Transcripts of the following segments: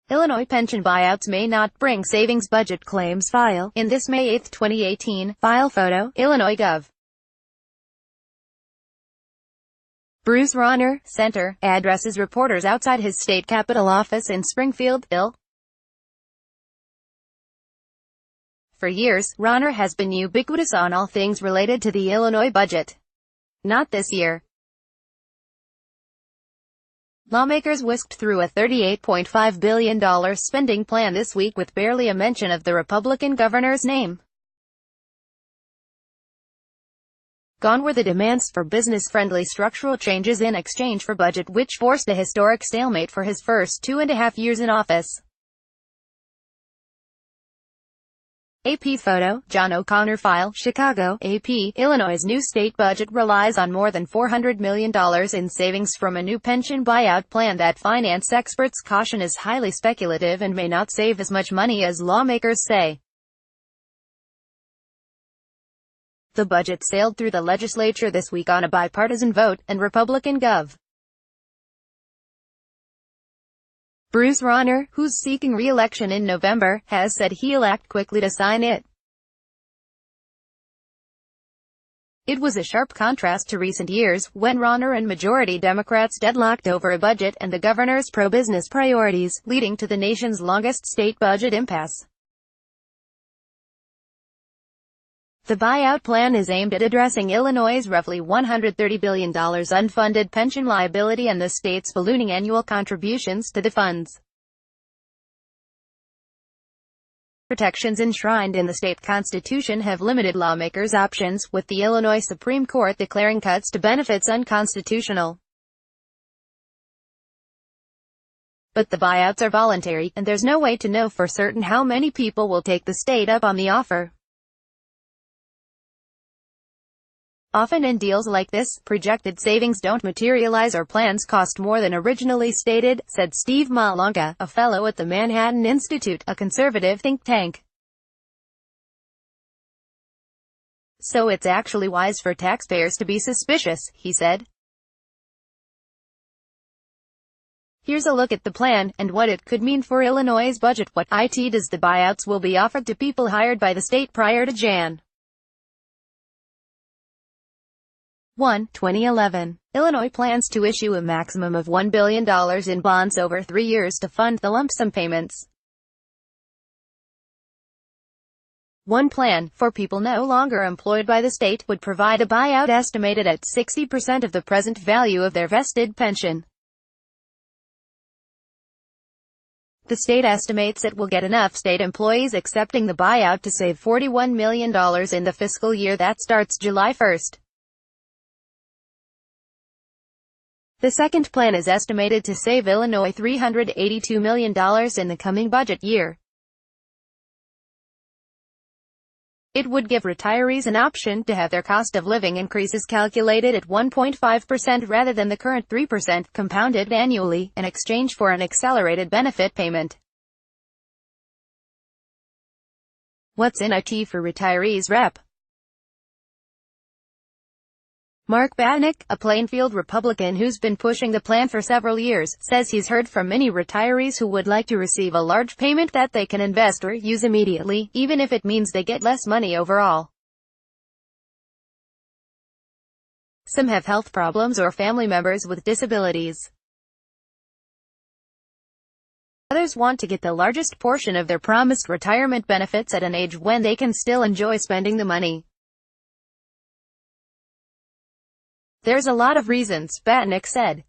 Illinois pension buyouts may not bring savings, budget claims file. In this May 8, 2018, file photo, Illinois Gov. Bruce Rauner, Center, addresses reporters outside his state capitol office in Springfield, Ill. For years, Rauner has been ubiquitous on all things related to the Illinois budget. Not this year. Lawmakers whisked through a $38.5 billion spending plan this week with barely a mention of the Republican governor's name. Gone were the demands for business-friendly structural changes in exchange for budget, which forced a historic stalemate for his first 2.5 years in office. AP photo, John O'Connor file, Chicago, AP. Illinois' new state budget relies on more than $400 million in savings from a new pension buyout plan that finance experts caution is highly speculative and may not save as much money as lawmakers say. The budget sailed through the legislature this week on a bipartisan vote, and Republican Gov. Bruce Rauner, who's seeking re-election in November, has said he'll act quickly to sign it. It was a sharp contrast to recent years, when Rauner and majority Democrats deadlocked over a budget and the governor's pro-business priorities, leading to the nation's longest state budget impasse. The buyout plan is aimed at addressing Illinois' roughly $130 billion unfunded pension liability and the state's ballooning annual contributions to the funds. Protections enshrined in the state constitution have limited lawmakers' options, with the Illinois Supreme Court declaring cuts to benefits unconstitutional. But the buyouts are voluntary, and there's no way to know for certain how many people will take the state up on the offer. Often in deals like this, projected savings don't materialize or plans cost more than originally stated, said Steve Malonga, a fellow at the Manhattan Institute, a conservative think tank. So it's actually wise for taxpayers to be suspicious, he said. Here's a look at the plan, and what it could mean for Illinois' budget. What it does the buyouts will be offered to people hired by the state prior to Jan. 1. 2011. Illinois plans to issue a maximum of $1 billion in bonds over 3 years to fund the lump sum payments. One plan, for people no longer employed by the state, would provide a buyout estimated at 60% of the present value of their vested pension. The state estimates it will get enough state employees accepting the buyout to save $41 million in the fiscal year that starts July 1. The second plan is estimated to save Illinois $382 million in the coming budget year. It would give retirees an option to have their cost of living increases calculated at 1.5% rather than the current 3%, compounded annually, in exchange for an accelerated benefit payment. What's in it for retirees? Rep. Mark Batnick, a Plainfield Republican who's been pushing the plan for several years, says he's heard from many retirees who would like to receive a large payment that they can invest or use immediately, even if it means they get less money overall. Some have health problems or family members with disabilities. Others want to get the largest portion of their promised retirement benefits at an age when they can still enjoy spending the money. There's a lot of reasons, Batnick said.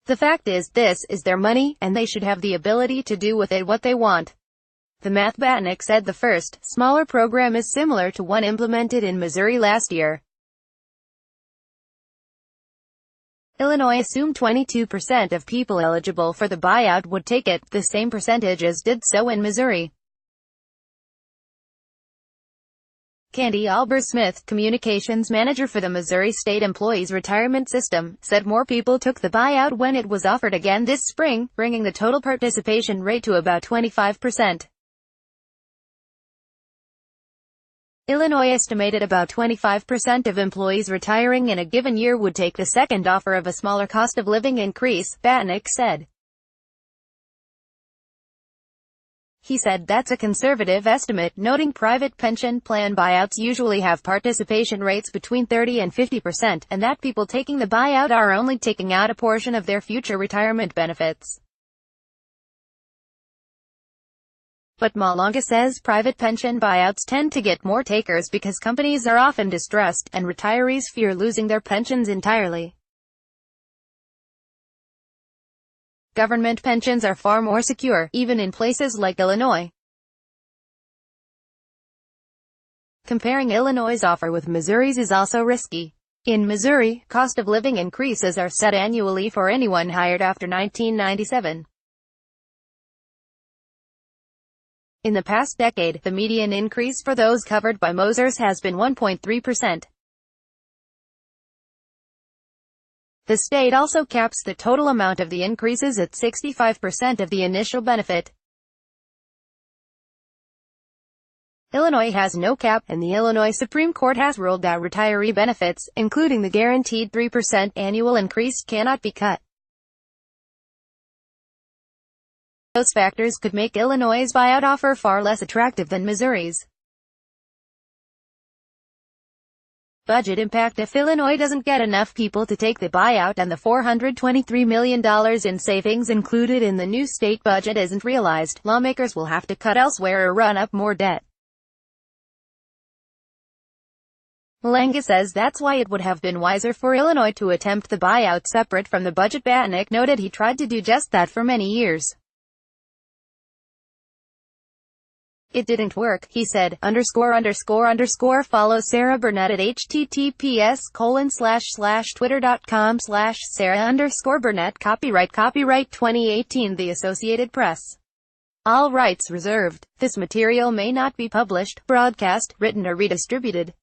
The fact is, this is their money, and they should have the ability to do with it what they want. The math. Batnick said the first, smaller program is similar to one implemented in Missouri last year. Illinois assumed 22% of people eligible for the buyout would take it, the same percentage as did so in Missouri. Candy Albers-Smith, communications manager for the Missouri State Employees Retirement System, said more people took the buyout when it was offered again this spring, bringing the total participation rate to about 25%. Illinois estimated about 25% of employees retiring in a given year would take the second offer of a smaller cost of living increase, Batnick said. He said that's a conservative estimate, noting private pension plan buyouts usually have participation rates between 30 and 50%, and that people taking the buyout are only taking out a portion of their future retirement benefits. But Malonga says private pension buyouts tend to get more takers because companies are often distressed, and retirees fear losing their pensions entirely. Government pensions are far more secure, even in places like Illinois. Comparing Illinois' offer with Missouri's is also risky. In Missouri, cost of living increases are set annually for anyone hired after 1997. In the past decade, the median increase for those covered by Mosers has been 1.3%. The state also caps the total amount of the increases at 65% of the initial benefit. Illinois has no cap, and the Illinois Supreme Court has ruled that retiree benefits, including the guaranteed 3% annual increase, cannot be cut. Those factors could make Illinois' buyout offer far less attractive than Missouri's. Budget impact: if Illinois doesn't get enough people to take the buyout and the $423 million in savings included in the new state budget isn't realized, lawmakers will have to cut elsewhere or run up more debt. Malonga says that's why it would have been wiser for Illinois to attempt the buyout separate from the budget. Batnick noted he tried to do just that for many years. It didn't work, he said. Follow Sarah Burnett at https://twitter.com/Sarah_Burnett. Copyright 2018 The Associated Press. All rights reserved. This material may not be published, broadcast, written or redistributed.